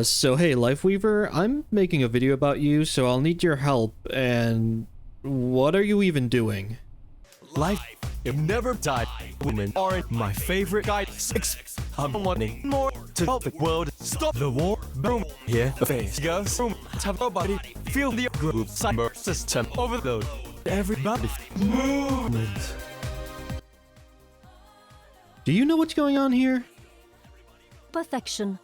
So hey, Lifeweaver, I'm making a video about you, so I'll need your help, and what are you even doing? Life, it never died. Women aren't my favorite guy. I'm wanting more to help the world stop the war. Boom. Here, the face goes. Boom. Have nobody feel the group cyber system overload. Everybody movement. Do you know what's going on here? Perfection.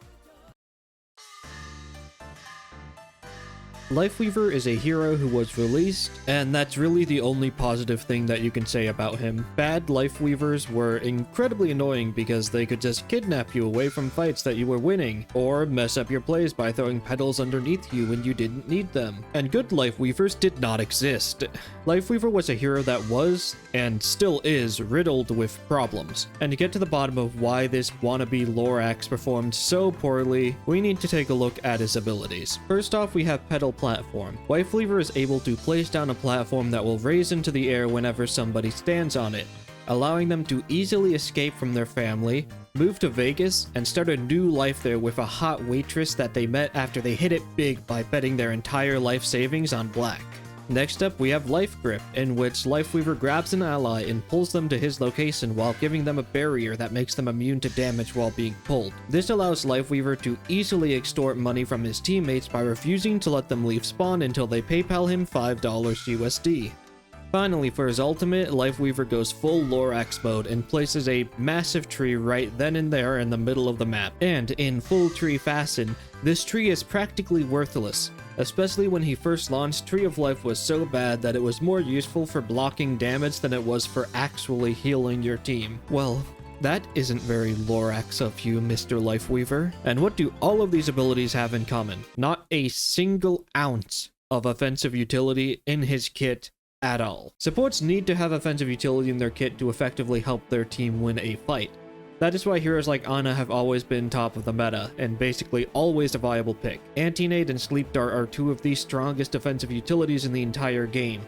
Lifeweaver is a hero who was released, and that's really the only positive thing that you can say about him. Bad Lifeweavers were incredibly annoying because they could just kidnap you away from fights that you were winning, or mess up your plays by throwing petals underneath you when you didn't need them. And good Lifeweavers did not exist. Lifeweaver was a hero that was, and still is, riddled with problems. And to get to the bottom of why this wannabe Lorax performed so poorly, we need to take a look at his abilities. First off, we have Petal Platform. Lifeweaver is able to place down a platform that will raise into the air whenever somebody stands on it, allowing them to easily escape from their family, move to Vegas, and start a new life there with a hot waitress that they met after they hit it big by betting their entire life savings on black. Next up, we have Life Grip, in which Lifeweaver grabs an ally and pulls them to his location while giving them a barrier that makes them immune to damage while being pulled. This allows Lifeweaver to easily extort money from his teammates by refusing to let them leave spawn until they PayPal him $5 USD. Finally, for his ultimate, Lifeweaver goes full Lorax mode and places a massive tree right then and there in the middle of the map. And in full tree fashion, this tree is practically worthless, especially when he first launched. Tree of Life was so bad that it was more useful for blocking damage than it was for actually healing your team. Well, that isn't very Lorax of you, Mr. Lifeweaver. And what do all of these abilities have in common? Not a single ounce of offensive utility in his kit at all. Supports need to have offensive utility in their kit to effectively help their team win a fight. That is why heroes like Ana have always been top of the meta, and basically always a viable pick. Anti-Nade and Sleep Dart are two of the strongest defensive utilities in the entire game.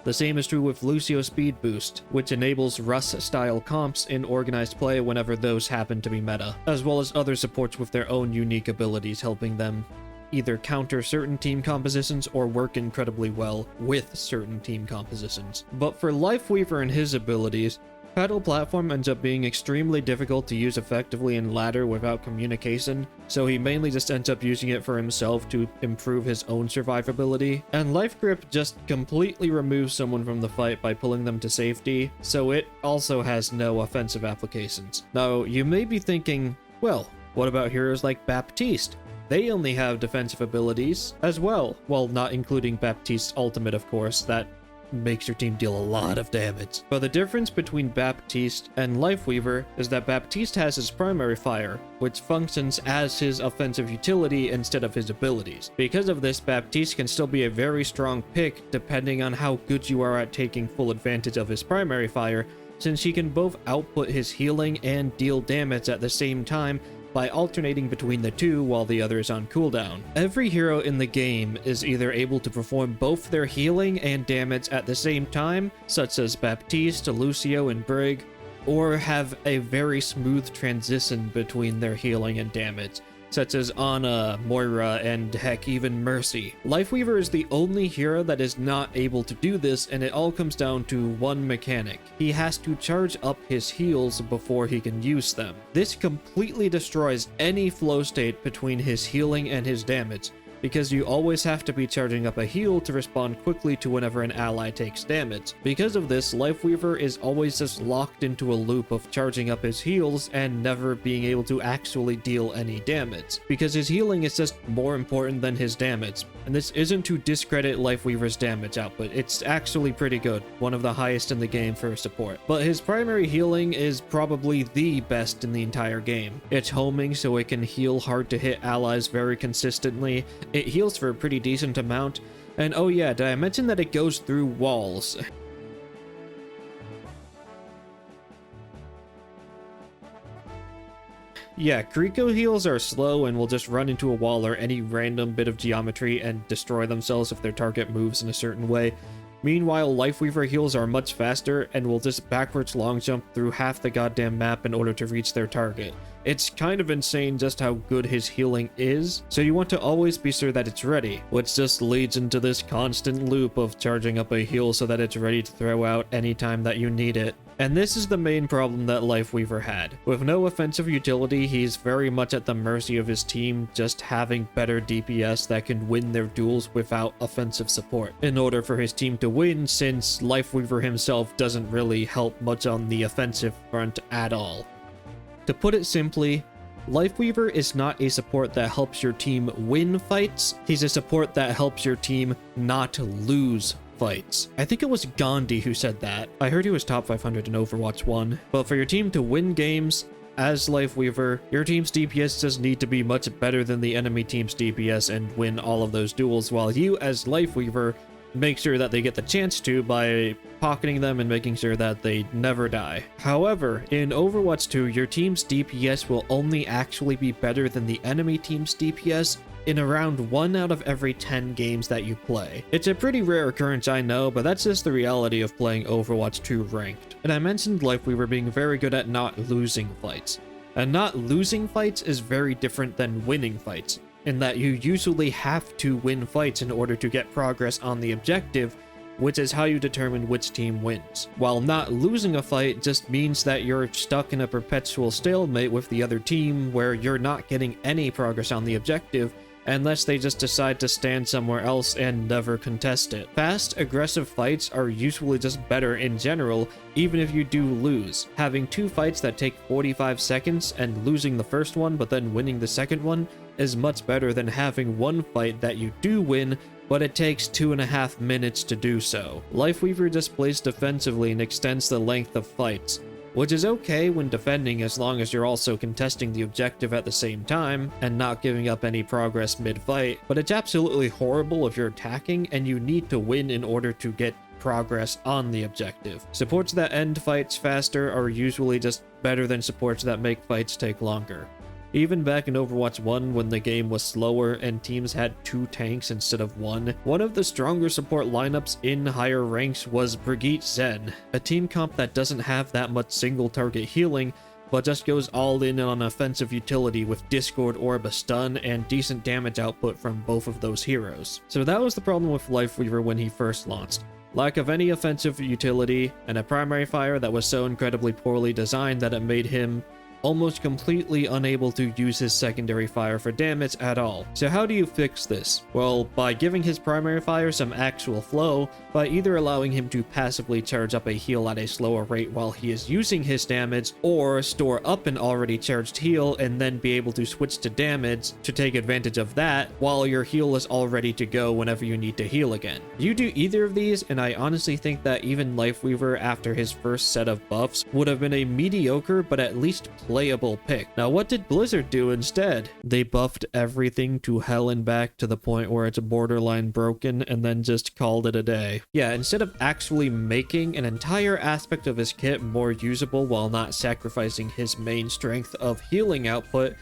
The same is true with Lucio Speed Boost, which enables Russ-style comps in organized play whenever those happen to be meta, as well as other supports with their own unique abilities helping them either counter certain team compositions or work incredibly well with certain team compositions. But for Lifeweaver and his abilities, Petal Platform ends up being extremely difficult to use effectively in ladder without communication, so he mainly just ends up using it for himself to improve his own survivability. And Life Grip just completely removes someone from the fight by pulling them to safety, so it also has no offensive applications. Now, you may be thinking, well, what about heroes like Baptiste? They only have defensive abilities as well. Well, not including Baptiste's ultimate, of course. That makes your team deal a lot of damage. But the difference between Baptiste and Lifeweaver is that Baptiste has his primary fire, which functions as his offensive utility instead of his abilities. Because of this, Baptiste can still be a very strong pick depending on how good you are at taking full advantage of his primary fire, since he can both output his healing and deal damage at the same time by alternating between the two while the other is on cooldown. Every hero in the game is either able to perform both their healing and damage at the same time, such as Baptiste, Lucio, and Brig, or have a very smooth transition between their healing and damage, such as Ana, Moira, and heck, even Mercy. Lifeweaver is the only hero that is not able to do this, and it all comes down to one mechanic. He has to charge up his heals before he can use them. This completely destroys any flow state between his healing and his damage, because you always have to be charging up a heal to respond quickly to whenever an ally takes damage. Because of this, Lifeweaver is always just locked into a loop of charging up his heals and never being able to actually deal any damage, because his healing is just more important than his damage. And this isn't to discredit Lifeweaver's damage output, it's actually pretty good, one of the highest in the game for support. But his primary healing is probably the best in the entire game. It's homing, so it can heal hard to hit allies very consistently. It heals for a pretty decent amount, and oh yeah, did I mention that it goes through walls? Yeah, KarQ heals are slow and will just run into a wall or any random bit of geometry and destroy themselves if their target moves in a certain way. Meanwhile, Lifeweaver heals are much faster and will just backwards long jump through half the goddamn map in order to reach their target. It's kind of insane just how good his healing is, so you want to always be sure that it's ready, which just leads into this constant loop of charging up a heal so that it's ready to throw out anytime that you need it. And this is the main problem that Lifeweaver had. With no offensive utility, he's very much at the mercy of his team, just having better DPS that can win their duels without offensive support. In order for his team to win, since Lifeweaver himself doesn't really help much on the offensive front at all. To put it simply, Lifeweaver is not a support that helps your team win fights, he's a support that helps your team not lose fights. I think it was Gandhi who said that. I heard he was top 500 in Overwatch 1. But for your team to win games as Lifeweaver, your team's DPS does need to be much better than the enemy team's DPS and win all of those duels, while you as Lifeweaver make sure that they get the chance to by pocketing them and making sure that they never die. However, in Overwatch 2, your team's DPS will only actually be better than the enemy team's DPS in around 1 out of every 10 games that you play. It's a pretty rare occurrence, I know, but that's just the reality of playing Overwatch 2 ranked. And I mentioned Lifeweaver being very good at not losing fights. And not losing fights is very different than winning fights, in that you usually have to win fights in order to get progress on the objective, which is how you determine which team wins. While not losing a fight just means that you're stuck in a perpetual stalemate with the other team where you're not getting any progress on the objective, unless they just decide to stand somewhere else and never contest it. Fast, aggressive fights are usually just better in general, even if you do lose. Having 2 fights that take 45 seconds and losing the first one but then winning the second one is much better than having 1 fight that you do win, but it takes 2.5 minutes to do so. Lifeweaver just plays defensively and extends the length of fights, which is okay when defending as long as you're also contesting the objective at the same time and not giving up any progress mid-fight, but it's absolutely horrible if you're attacking and you need to win in order to get progress on the objective. Supports that end fights faster are usually just better than supports that make fights take longer. Even back in Overwatch 1 when the game was slower and teams had 2 tanks instead of 1, one of the stronger support lineups in higher ranks was Brigitte Zen, a team comp that doesn't have that much single target healing, but just goes all in on offensive utility with Discord Orb, a stun, and decent damage output from both of those heroes. So that was the problem with Lifeweaver when he first launched. Lack of any offensive utility, and a primary fire that was so incredibly poorly designed that it made him almost completely unable to use his secondary fire for damage at all. So how do you fix this? Well, by giving his primary fire some actual flow, by either allowing him to passively charge up a heal at a slower rate while he is using his damage, or store up an already charged heal and then be able to switch to damage to take advantage of that while your heal is all ready to go whenever you need to heal again. You do either of these, and I honestly think that even Lifeweaver after his first set of buffs would have been a mediocre but at least playable pick. Now, what did Blizzard do instead? They buffed everything to hell and back to the point where it's borderline broken and then just called it a day. Yeah, instead of actually making an entire aspect of his kit more usable while not sacrificing his main strength of healing output,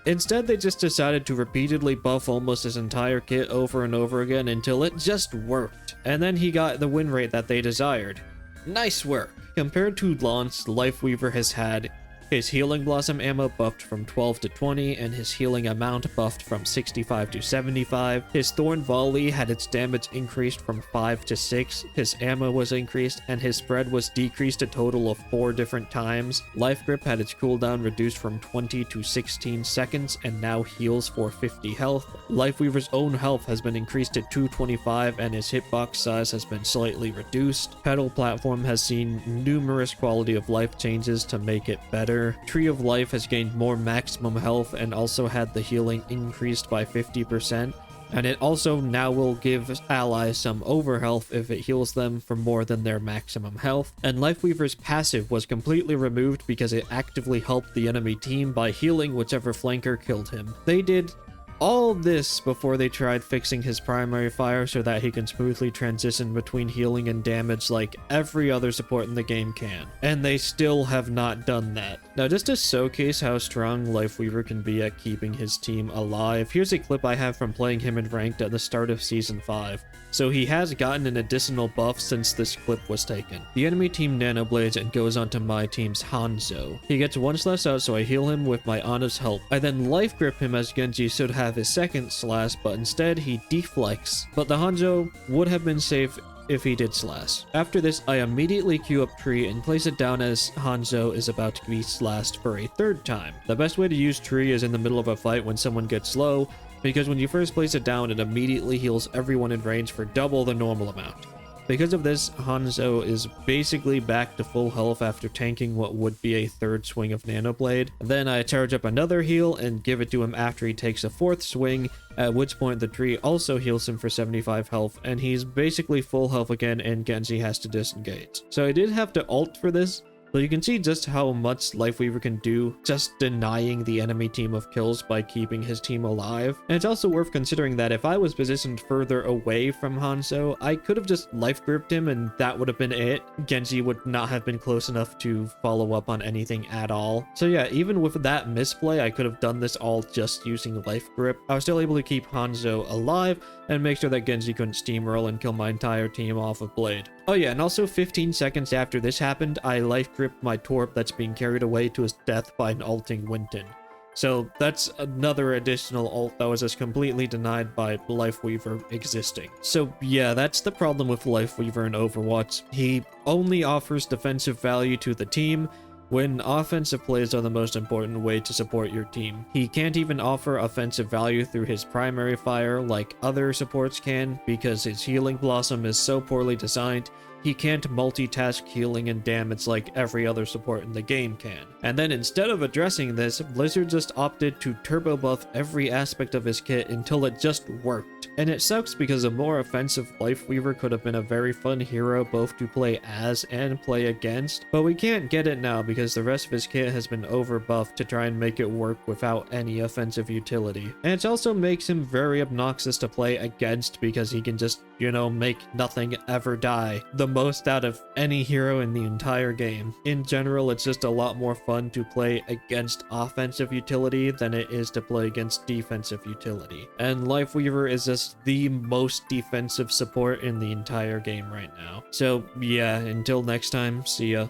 instead they just decided to repeatedly buff almost his entire kit over and over again until it just worked. And then he got the win rate that they desired. Nice work. Compared to launch, Lifeweaver has had his Healing Blossom ammo buffed from 12 to 20, and his healing amount buffed from 65 to 75. His Thorn Volley had its damage increased from 5 to 6, his ammo was increased, and his spread was decreased a total of 4 different times. Life Grip had its cooldown reduced from 20 to 16 seconds, and now heals for 50 health. Lifeweaver's own health has been increased to 225, and his hitbox size has been slightly reduced. Petal Platform has seen numerous quality of life changes to make it better. Tree of Life has gained more maximum health and also had the healing increased by 50%, and it also now will give allies some overhealth if it heals them for more than their maximum health. And Lifeweaver's passive was completely removed because it actively helped the enemy team by healing whichever flanker killed him. They did All this before they tried fixing his primary fire so that he can smoothly transition between healing and damage like every other support in the game can. And they still have not done that. Now, just to showcase how strong Lifeweaver can be at keeping his team alive, here's a clip I have from playing him in ranked at the start of Season 5. So he has gotten an additional buff since this clip was taken. The enemy team nanoblades and goes onto my team's Hanzo. He gets 1 slash out, so I heal him with my Ana's help. I then life grip him as Genji should have his second slash, but instead he deflects. But the Hanzo would have been safe if he did slash. After this, I immediately queue up Tree and place it down as Hanzo is about to be slashed for a 3rd time. The best way to use Tree is in the middle of a fight when someone gets low, because when you first place it down, it immediately heals everyone in range for double the normal amount. Because of this, Hanzo is basically back to full health after tanking what would be a 3rd swing of Nanoblade. Then I charge up another heal and give it to him after he takes a 4th swing, at which point the tree also heals him for 75 health, and he's basically full health again and Genji has to disengage. So I did have to ult for this, but you can see just how much Lifeweaver can do just denying the enemy team of kills by keeping his team alive. And it's also worth considering that if I was positioned further away from Hanzo, I could have just life gripped him and that would have been it. Genji would not have been close enough to follow up on anything at all. So yeah, even with that misplay, I could have done this all just using life grip. I was still able to keep Hanzo alive and make sure that Genji couldn't steamroll and kill my entire team off of Blade. Oh yeah, and also 15 seconds after this happened, I life gripped my Torp that's being carried away to his death by an ulting Winton. So that's another additional ult that was just completely denied by Lifeweaver existing. So yeah, that's the problem with Lifeweaver in Overwatch. He only offers defensive value to the team, when offensive plays are the most important way to support your team. He can't even offer offensive value through his primary fire like other supports can, because his healing blossom is so poorly designed. He can't multitask healing and damage like every other support in the game can. And then instead of addressing this, Blizzard just opted to turbo buff every aspect of his kit until it just worked. And it sucks because a more offensive Lifeweaver could have been a very fun hero both to play as and play against, but we can't get it now because the rest of his kit has been overbuffed to try and make it work without any offensive utility. And it also makes him very obnoxious to play against because he can just, you know, make nothing ever die. The most out of any hero in the entire game. In general, it's just a lot more fun to play against offensive utility than it is to play against defensive utility. And Lifeweaver is just the most defensive support in the entire game right now. So yeah, until next time, see ya.